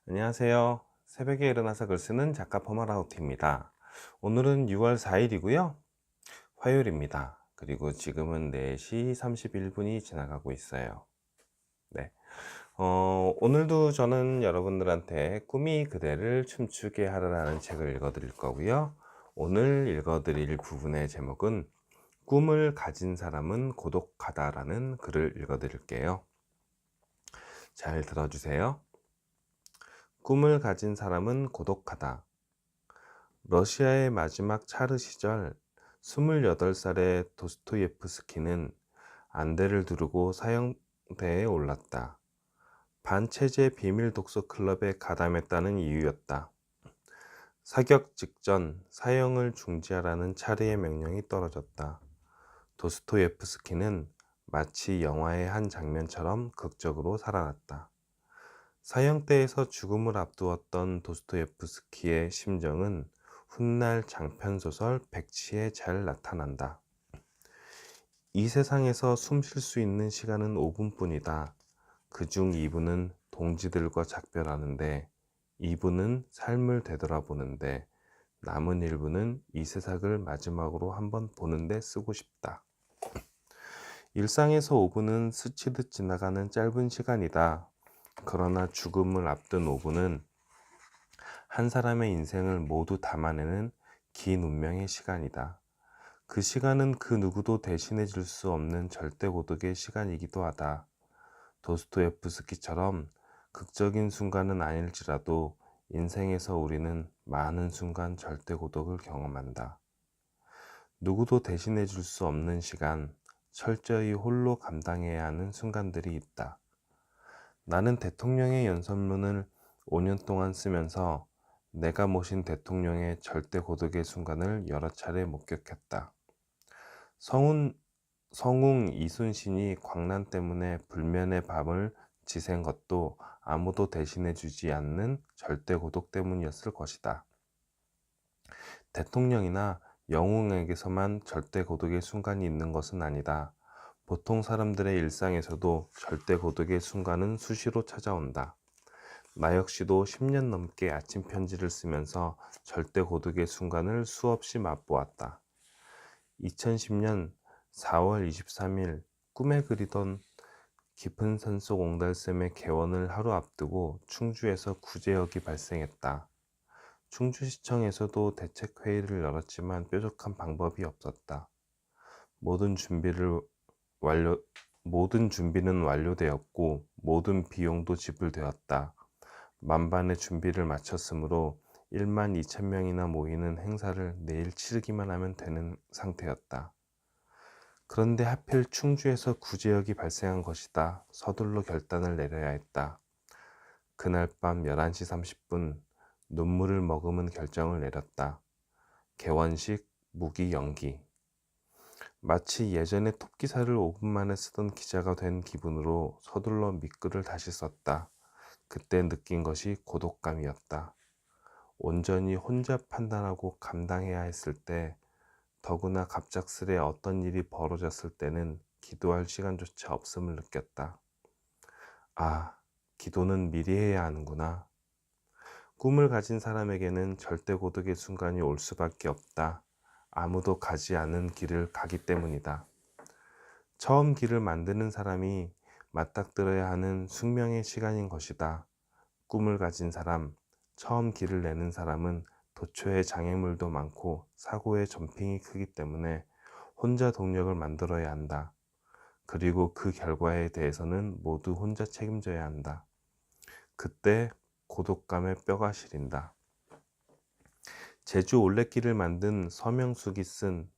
안녕하세요. 새벽에 일어나서 글 쓰는 작가 퍼마라우티입니다. 오늘은 6월 4일이고요. 화요일입니다. 그리고 지금은 4시 31분이 지나가고 있어요. 네. 오늘도 저는 여러분들한테 꿈이 그대를 춤추게 하라라는 책을 읽어드릴 거고요. 오늘 읽어드릴 부분의 제목은 꿈을 가진 사람은 고독하다라는 글을 읽어드릴게요. 잘 들어주세요. 꿈을 가진 사람은 고독하다. 러시아의 마지막 차르 시절 28살의 도스토예프스키는 안대를 두르고 사형대에 올랐다. 반체제 비밀 독서 클럽에 가담했다는 이유였다. 사격 직전 사형을 중지하라는 차르의 명령이 떨어졌다. 도스토예프스키는 마치 영화의 한 장면처럼 극적으로 살아났다. 사형대에서 죽음을 앞두었던 도스토예프스키의 심정은 훗날 장편소설 백치에 잘 나타난다. 이 세상에서 숨 쉴 수 있는 시간은 5분뿐이다. 그중 2분은 동지들과 작별하는데, 2분은 삶을 되돌아보는데, 남은 1분은 이 세상을 마지막으로 한번 보는데 쓰고 싶다. 일상에서 5분은 스치듯 지나가는 짧은 시간이다. 그러나 죽음을 앞둔 5분은 한 사람의 인생을 모두 담아내는 긴 운명의 시간이다. 그 시간은 그 누구도 대신해 줄 수 없는 절대 고독의 시간이기도 하다. 도스토예프스키처럼 극적인 순간은 아닐지라도 인생에서 우리는 많은 순간 절대 고독을 경험한다. 누구도 대신해 줄 수 없는 시간, 철저히 홀로 감당해야 하는 순간들이 있다. 나는 대통령의 연설문을 5년 동안 쓰면서 내가 모신 대통령의 절대 고독의 순간을 여러 차례 목격했다. 성웅 이순신이 광난 때문에 불면의 밤을 지샌 것도 아무도 대신해 주지 않는 절대 고독 때문이었을 것이다. 대통령이나 영웅에게서만 절대 고독의 순간이 있는 것은 아니다. 보통 사람들의 일상에서도 절대 고독의 순간은 수시로 찾아온다. 나 역시도 10년 넘게 아침 편지를 쓰면서 절대 고독의 순간을 수없이 맛보았다. 2010년 4월 23일 꿈에 그리던 깊은 산속 옹달샘의 개원을 하루 앞두고 충주에서 구제역이 발생했다. 충주시청에서도 대책회의를 열었지만 뾰족한 방법이 없었다. 모든 완료, 모든 준비는 완료되었고 모든 비용도 지불되었다. 만반의 준비를 마쳤으므로 1만 2천 명이나 모이는 행사를 내일 치르기만 하면 되는 상태였다. 그런데 하필 충주에서 구제역이 발생한 것이다. 서둘러 결단을 내려야 했다. 그날 밤 11시 30분 눈물을 머금은 결정을 내렸다. 개원식 무기 연기. 마치 예전에 톱기사를 5분 만에 쓰던 기자가 된 기분으로 서둘러 밑글을 다시 썼다. 그때 느낀 것이 고독감이었다. 온전히 혼자 판단하고 감당해야 했을 때, 더구나 갑작스레 어떤 일이 벌어졌을 때는 기도할 시간조차 없음을 느꼈다. 아, 기도는 미리 해야 하는구나. 꿈을 가진 사람에게는 절대 고독의 순간이 올 수밖에 없다. 아무도 가지 않은 길을 가기 때문이다. 처음 길을 만드는 사람이 맞닥뜨려야 하는 숙명의 시간인 것이다. 꿈을 가진 사람, 처음 길을 내는 사람은 도처에 장애물도 많고 사고의 점핑이 크기 때문에 혼자 동력을 만들어야 한다. 그리고 그 결과에 대해서는 모두 혼자 책임져야 한다. 그때 고독감에 뼈가 시린다. 제주 올레길을 만든 서명숙이 쓴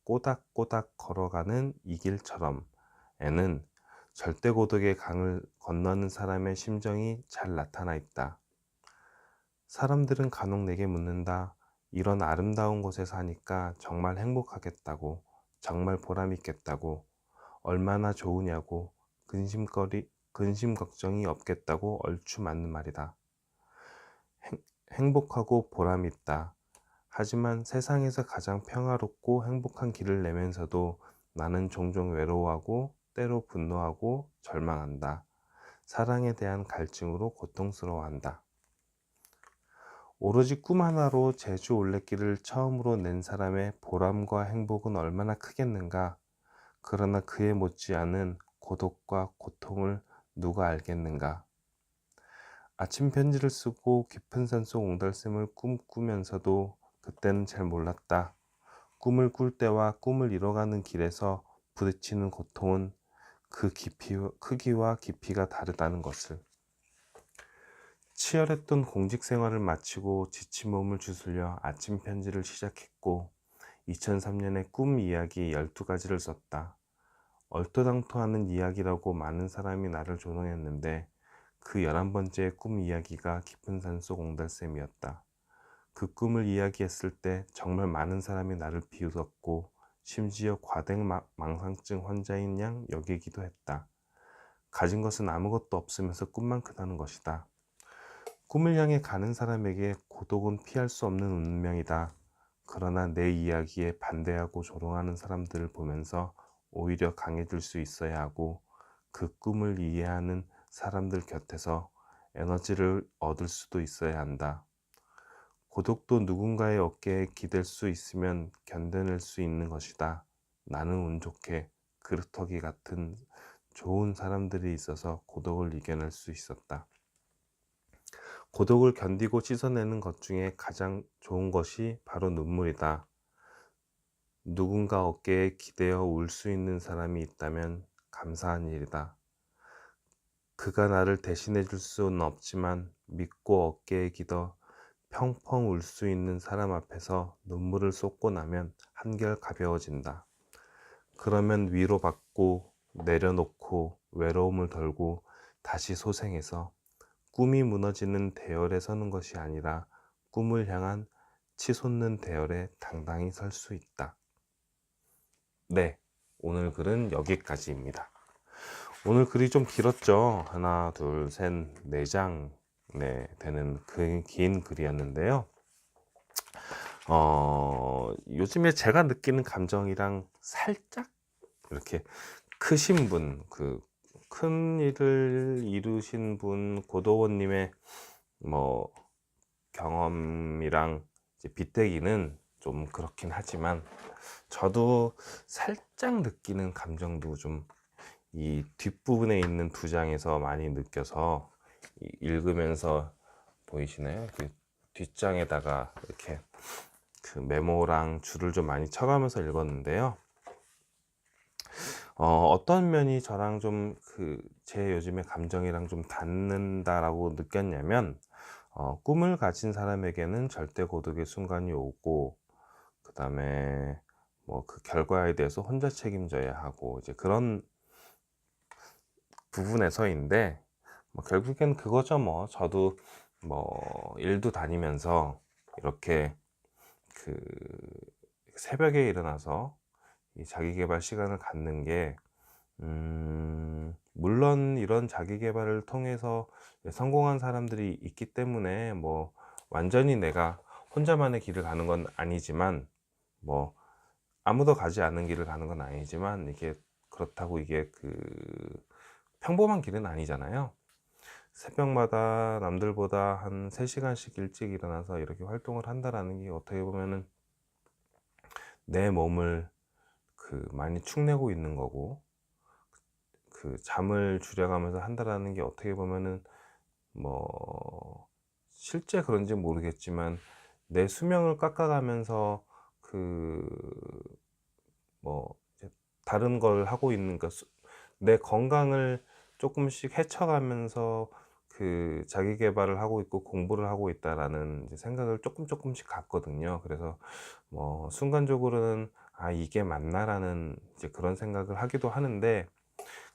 꼬닥꼬닥 걸어가는 이 길처럼 에는 절대 고독의 강을 건너는 사람의 심정이 잘 나타나 있다. 사람들은 간혹 내게 묻는다. 이런 아름다운 곳에 사니까 정말 행복하겠다고, 정말 보람있겠다고, 얼마나 좋으냐고, 근심 걱정이 없겠다고 얼추 맞는 말이다. 행복하고 보람있다. 하지만 세상에서 가장 평화롭고 행복한 길을 내면서도 나는 종종 외로워하고 때로 분노하고 절망한다. 사랑에 대한 갈증으로 고통스러워한다. 오로지 꿈 하나로 제주 올레길을 처음으로 낸 사람의 보람과 행복은 얼마나 크겠는가. 그러나 그에 못지않은 고독과 고통을 누가 알겠는가. 아침 편지를 쓰고 깊은 산속 옹달샘을 꿈꾸면서도 그때는 잘 몰랐다. 꿈을 꿀 때와 꿈을 이뤄가는 길에서 부딪히는 고통은 그 크기와 깊이가 다르다는 것을. 치열했던 공직 생활을 마치고 지친 몸을 주술려 아침 편지를 시작했고 2003년에 꿈 이야기 12가지를 썼다. 얼토당토하는 이야기라고 많은 사람이 나를 조롱했는데 그 11번째 꿈 이야기가 깊은 산속 옹달샘이었다. 그 꿈을 이야기했을 때 정말 많은 사람이 나를 비웃었고 심지어 과대망상증 환자인 양 여기기도 했다. 가진 것은 아무것도 없으면서 꿈만 크다는 것이다. 꿈을 향해 가는 사람에게 고독은 피할 수 없는 운명이다. 그러나 내 이야기에 반대하고 조롱하는 사람들을 보면서 오히려 강해질 수 있어야 하고 그 꿈을 이해하는 사람들 곁에서 에너지를 얻을 수도 있어야 한다. 고독도 누군가의 어깨에 기댈 수 있으면 견뎌낼 수 있는 것이다. 나는 운 좋게 그루터기 같은 좋은 사람들이 있어서 고독을 이겨낼 수 있었다. 고독을 견디고 씻어내는 것 중에 가장 좋은 것이 바로 눈물이다. 누군가 어깨에 기대어 울 수 있는 사람이 있다면 감사한 일이다. 그가 나를 대신해 줄 수는 없지만 믿고 어깨에 기대 펑펑 울 수 있는 사람 앞에서 눈물을 쏟고 나면 한결 가벼워진다. 그러면 위로받고 내려놓고 외로움을 덜고 다시 소생해서 꿈이 무너지는 대열에 서는 것이 아니라 꿈을 향한 치솟는 대열에 당당히 설 수 있다. 네, 오늘 글은 여기까지입니다. 오늘 글이 좀 길었죠. 하나, 둘, 셋, 4장 되는 긴 글이었는데요. 요즘에 제가 느끼는 감정이랑 살짝 이렇게 크신 분, 큰 일을 이루신 분, 고도원님의 경험이랑 이제 빗대기는 좀 그렇긴 하지만 저도 살짝 느끼는 감정도 좀 이 뒷부분에 있는 2장에서 많이 느껴서 읽으면서 보이시나요? 그 뒷장에다가 이렇게 그 메모랑 줄을 좀 많이 쳐가면서 읽었는데요. 어떤 면이 저랑 좀 제 요즘의 감정이랑 좀 닿는다라고 느꼈냐면 꿈을 가진 사람에게는 절대 고독의 순간이 오고 그 다음에 그 결과에 대해서 혼자 책임져야 하고 이제 그런 부분에서인데 결국엔 그거죠. 저도 일도 다니면서 이렇게 새벽에 일어나서 이 자기계발 시간을 갖는 게 물론 이런 자기계발을 통해서 성공한 사람들이 있기 때문에 완전히 내가 혼자만의 길을 가는 건 아니지만 아무도 가지 않은 길을 가는 건 아니지만 이게 그렇다고 이게 평범한 길은 아니잖아요. 새벽마다 남들보다 한 3시간씩 일찍 일어나서 이렇게 활동을 한다라는 게 어떻게 보면은 내 몸을 많이 축내고 있는 거고 잠을 줄여가면서 한다라는 게 어떻게 보면은 실제 그런지 모르겠지만 내 수명을 깎아가면서 이제 다른 걸 하고 있는 내 건강을 조금씩 헤쳐가면서 자기 개발을 하고 있고 공부를 하고 있다라는 생각을 조금씩 갖거든요. 그래서 순간적으로는 이게 맞나라는 그런 생각을 하기도 하는데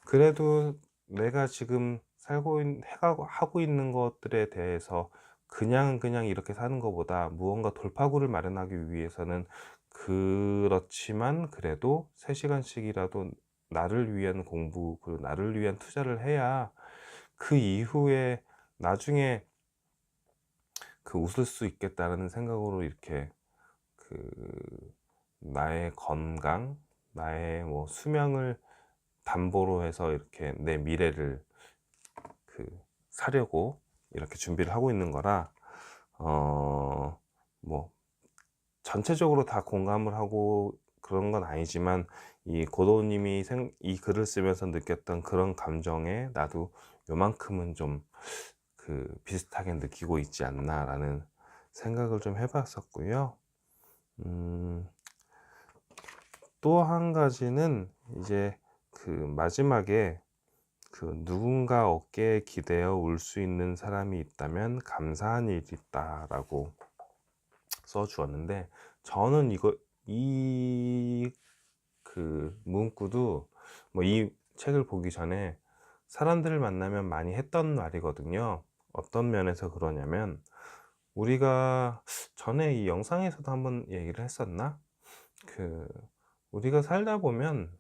그래도 내가 지금 하고 있는 것들에 대해서 그냥 이렇게 사는 것보다 무언가 돌파구를 마련하기 위해서는 그렇지만 그래도 3시간씩이라도 나를 위한 공부, 그리고 나를 위한 투자를 해야 그 이후에 나중에 웃을 수 있겠다는 생각으로 이렇게 나의 건강, 나의 수명을 담보로 해서 이렇게 내 미래를 사려고 이렇게 준비를 하고 있는 거라 뭐 전체적으로 다 공감을 하고 그런 건 아니지만, 이 고도님이 이 글을 쓰면서 느꼈던 그런 감정에 나도 요만큼은 좀 비슷하게 느끼고 있지 않나라는 생각을 좀 해봤었고요. 또 한 가지는 이제 마지막에 누군가 어깨에 기대어 울 수 있는 사람이 있다면 감사한 일이 있다라고 써 주었는데, 저는 이 문구도 뭐 이 책을 보기 전에 사람들을 만나면 많이 했던 말이거든요. 어떤 면에서 그러냐면, 우리가 전에 이 영상에서도 한번 얘기를 했었나? 우리가 살다 보면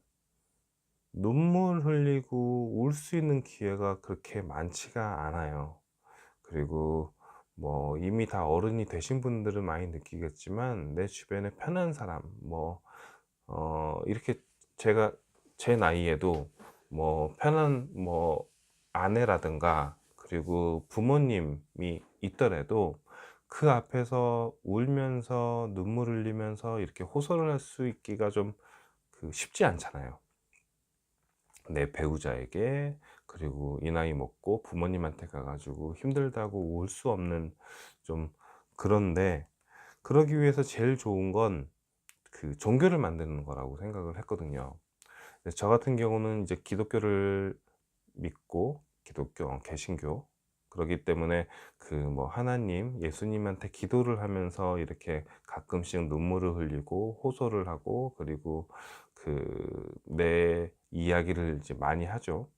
눈물 흘리고 울 수 있는 기회가 그렇게 많지가 않아요. 그리고 뭐 이미 다 어른이 되신 분들은 많이 느끼겠지만, 내 주변에 편한 사람, 이렇게 제가 제 나이에도 뭐 편한 아내라든가 그리고 부모님이 있더라도 그 앞에서 울면서 눈물 흘리면서 이렇게 호소를 할 수 있기가 좀 쉽지 않잖아요. 내 배우자에게. 그리고 이 나이 먹고 부모님한테 가가지고 힘들다고 울 수 없는, 좀 그런데, 그러기 위해서 제일 좋은 건 종교를 만드는 거라고 생각을 했거든요. 저 같은 경우는 이제 기독교를 믿고, 개신교, 그러기 때문에 하나님, 예수님한테 기도를 하면서 이렇게 가끔씩 눈물을 흘리고 호소를 하고, 그리고 내 이야기를 이제 많이 하죠.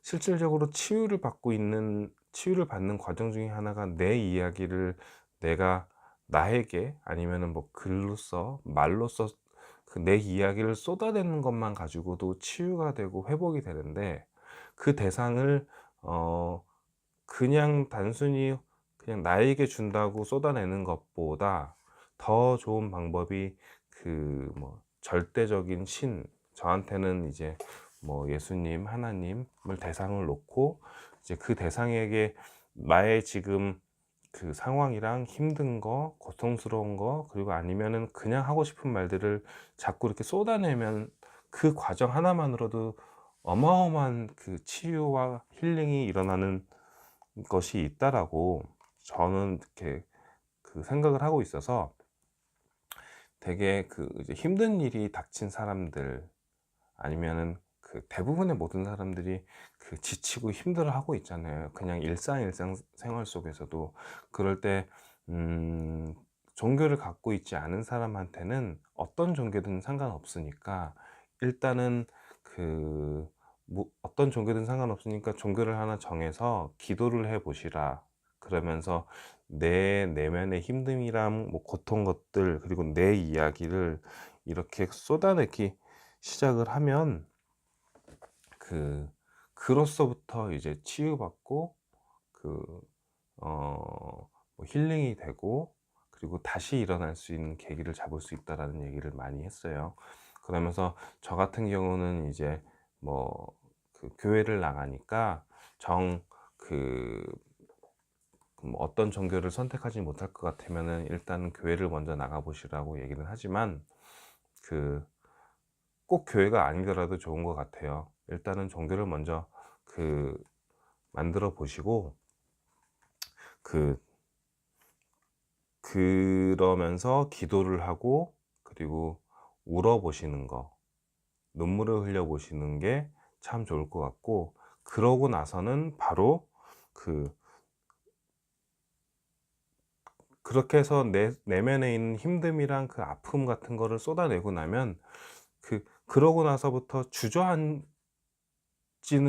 실질적으로 치유를 받는 과정 중에 하나가, 내 이야기를 내가 나에게, 아니면은 뭐 글로써, 말로써 내 이야기를 쏟아내는 것만 가지고도 치유가 되고 회복이 되는데, 그 대상을 그냥 단순히 그냥 나에게 준다고 쏟아내는 것보다 더 좋은 방법이, 절대적인 저한테는 이제 예수님, 하나님을 대상을 놓고, 이제 그 대상에게 나의 지금 상황이랑 힘든 거, 고통스러운 거, 그리고 아니면은 그냥 하고 싶은 말들을 자꾸 이렇게 쏟아내면, 그 과정 하나만으로도 어마어마한 치유와 힐링이 일어나는 것이 있다라고 저는 이렇게 생각을 하고 있어서, 되게 이제 힘든 일이 닥친 사람들, 아니면은 대부분의 모든 사람들이 지치고 힘들어 하고 있잖아요. 그냥 일상 생활 속에서도. 그럴 때 종교를 갖고 있지 않은 사람한테는 어떤 종교든 상관없으니까, 일단은 어떤 종교든 상관없으니까 종교를 하나 정해서 기도를 해 보시라. 그러면서 내 내면의 힘듦이랑 고통 것들, 그리고 내 이야기를 이렇게 쏟아내기 시작을 하면, 그로서부터 이제 치유받고, 그 힐링이 되고, 그리고 다시 일어날 수 있는 계기를 잡을 수 있다라는 얘기를 많이 했어요. 그러면서 저 같은 경우는 이제 교회를 나가니까, 어떤 종교를 선택하지 못할 것 같으면은 일단 교회를 먼저 나가 보시라고 얘기는 하지만, 꼭 교회가 아니더라도 좋은 것 같아요. 일단은 종교를 먼저 만들어 보시고, 그러면서 기도를 하고, 그리고 울어 보시는 거, 눈물을 흘려 보시는 게 참 좋을 것 같고, 그러고 나서는 바로 그렇게 해서 내 내면에 있는 힘듦이랑 아픔 같은 거를 쏟아내고 나면, 그러고 나서부터 주저앉지는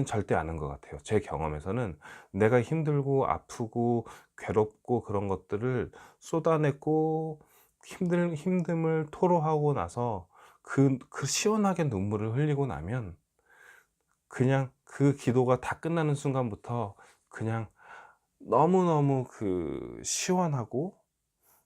절대 않은 것 같아요. 제 경험에서는 내가 힘들고 아프고 괴롭고 그런 것들을 쏟아내고, 힘듦을 토로하고 나서 시원하게 눈물을 흘리고 나면, 그냥 기도가 다 끝나는 순간부터 그냥 너무너무 시원하고,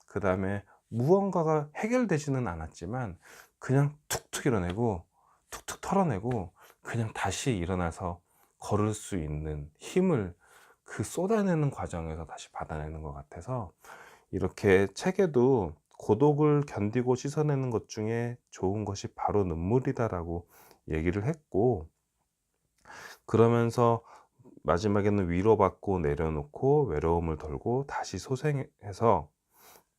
그 다음에 무언가가 해결되지는 않았지만 그냥 툭툭 일어내고, 툭툭 털어내고, 그냥 다시 일어나서 걸을 수 있는 힘을 그 쏟아내는 과정에서 다시 받아내는 것 같아서, 이렇게 책에도 고독을 견디고 씻어내는 것 중에 좋은 것이 바로 눈물이다라고 얘기를 했고, 그러면서 마지막에는 위로받고 내려놓고 외로움을 덜고 다시 소생해서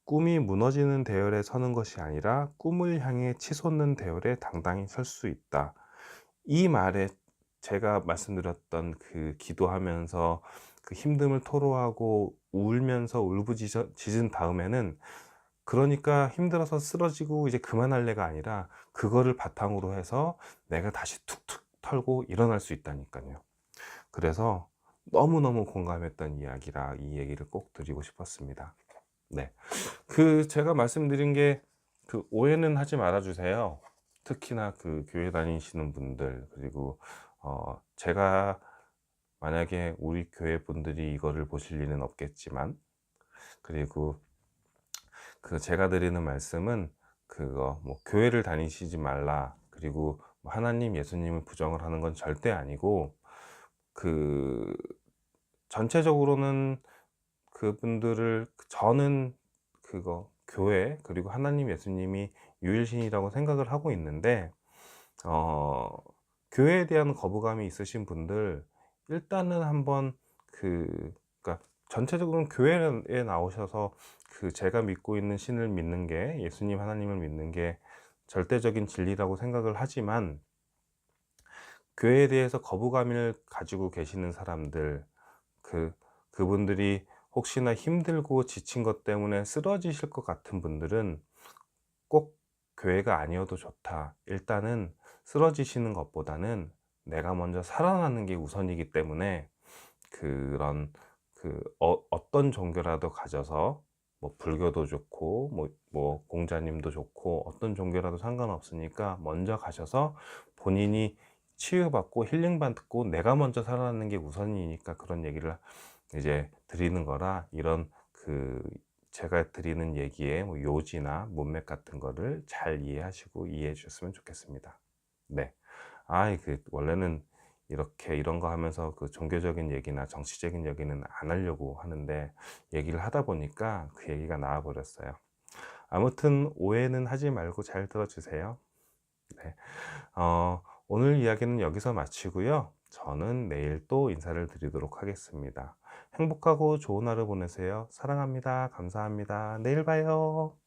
꿈이 무너지는 대열에 서는 것이 아니라 꿈을 향해 치솟는 대열에 당당히 설 수 있다. 이 말에 제가 말씀드렸던 그 기도하면서 그 힘듦을 토로하고 울면서 울부짖은 다음에는, 그러니까 힘들어서 쓰러지고 이제 그만할래가 아니라 그거를 바탕으로 해서 내가 다시 툭툭 털고 일어날 수 있다니까요. 그래서 너무너무 공감했던 이야기라 이 얘기를 꼭 드리고 싶었습니다. 네. 제가 말씀드린 게, 오해는 하지 말아 주세요. 특히나 교회 다니시는 분들, 그리고 제가 만약에 우리 교회 분들이 이거를 보실 리는 없겠지만, 그리고 제가 드리는 말씀은, 뭐 교회를 다니시지 말라, 그리고 뭐 하나님 예수님을 부정을 하는 건 절대 아니고, 그 전체적으로는 그분들을, 저는 교회 그리고 하나님 예수님이 유일신이라고 생각을 하고 있는데, 어 교회에 대한 거부감이 있으신 분들, 일단은 한번 그러니까 전체적으로는 교회에 나오셔서 제가 믿고 있는 신을 믿는 게, 예수님 하나님을 믿는 게 절대적인 진리라고 생각을 하지만, 교회에 대해서 거부감을 가지고 계시는 사람들, 그분들이 혹시나 힘들고 지친 것 때문에 쓰러지실 것 같은 분들은 꼭 교회가 아니어도 좋다. 일단은 쓰러지시는 것보다는 내가 먼저 살아나는 게 우선이기 때문에, 그런 어떤 종교라도 가져서, 뭐 불교도 좋고 뭐 공자님도 좋고 어떤 종교라도 상관없으니까 먼저 가셔서 본인이 치유받고 힐링받고 내가 먼저 살아나는 게 우선이니까 그런 얘기를 이제 드리는 거라, 이런 제가 드리는 얘기의 뭐 요지나 문맥 같은 거를 잘 이해하시고 이해해 주셨으면 좋겠습니다. 네. 원래는 이렇게 이런 거 하면서 종교적인 얘기나 정치적인 얘기는 안 하려고 하는데, 얘기를 하다 보니까 그 얘기가 나와 버렸어요. 아무튼 오해는 하지 말고 잘 들어 주세요. 네. 오늘 이야기는 여기서 마치고요. 저는 내일 또 인사를 드리도록 하겠습니다. 행복하고 좋은 하루 보내세요. 사랑합니다. 감사합니다. 내일 봐요.